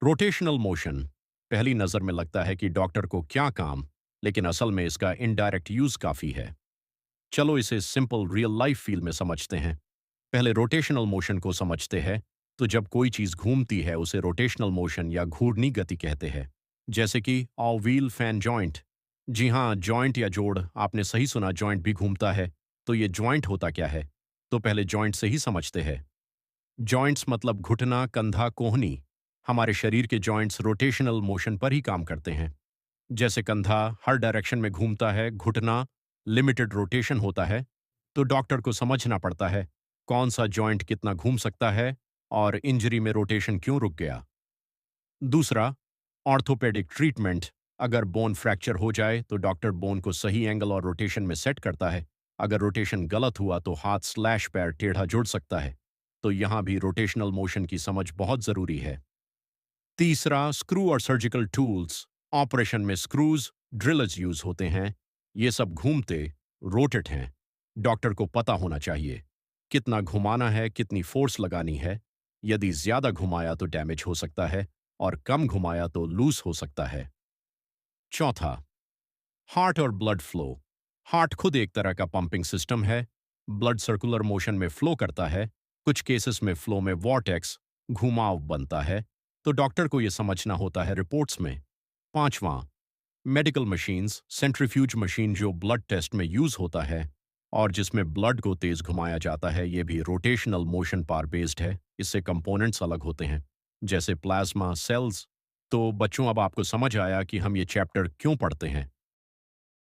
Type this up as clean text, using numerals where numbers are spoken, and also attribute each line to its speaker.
Speaker 1: Rotational motion पहली नज़र में लगता है कि डॉक्टर को क्या काम, लेकिन असल में इसका इनडायरेक्ट यूज काफ़ी है। चलो इसे सिंपल रियल लाइफ फील में समझते हैं। पहले रोटेशनल मोशन को समझते हैं। तो जब कोई चीज़ घूमती है उसे रोटेशनल मोशन या घूर्णी गति कहते हैं। जैसे कि व्हील फैन जॉइंट। जी हाँ, जॉइंट या जोड़, आपने सही सुना, जॉइंट भी घूमता है। तो ये जॉइंट होता क्या है? तो पहले जॉइंट से ही समझते हैं। जॉइंट्स मतलब घुटना, कंधा, कोहनी। हमारे शरीर के जॉइंट्स रोटेशनल मोशन पर ही काम करते हैं। जैसे कंधा हर डायरेक्शन में घूमता है, घुटना लिमिटेड रोटेशन होता है। तो डॉक्टर को समझना पड़ता है कौन सा जॉइंट कितना घूम सकता है और इंजरी में रोटेशन क्यों रुक गया। दूसरा, ऑर्थोपेडिक ट्रीटमेंट। अगर बोन फ्रैक्चर हो जाए तो डॉक्टर बोन को सही एंगल और रोटेशन में सेट करता है। अगर रोटेशन गलत हुआ तो हाथ स्लैश पैर टेढ़ा जुड़ सकता है। तो यहाँ भी रोटेशनल मोशन की समझ बहुत ज़रूरी है। तीसरा, स्क्रू और सर्जिकल टूल्स। ऑपरेशन में स्क्रूज, ड्रिल्स यूज होते हैं। ये सब घूमते रोटेट हैं। डॉक्टर को पता होना चाहिए कितना घुमाना है, कितनी फोर्स लगानी है। यदि ज्यादा घुमाया तो डैमेज हो सकता है और कम घुमाया तो लूज हो सकता है। चौथा, हार्ट और ब्लड फ्लो। हार्ट खुद एक तरह का पंपिंग सिस्टम है। ब्लड सर्कुलर मोशन में फ्लो करता है। कुछ केसेस में फ्लो में वॉर्टेक्स, घुमाव बनता है। तो डॉक्टर को यह समझना होता है रिपोर्ट्स में। पांचवां, मेडिकल मशीन्स। सेंट्रीफ्यूज मशीन जो ब्लड टेस्ट में यूज होता है और जिसमें ब्लड को तेज घुमाया जाता है, ये भी रोटेशनल मोशन पर बेस्ड है। इससे कंपोनेंट्स अलग होते हैं, जैसे प्लाज्मा सेल्स। तो बच्चों, अब आपको समझ आया कि हम ये चैप्टर क्यों पढ़ते हैं।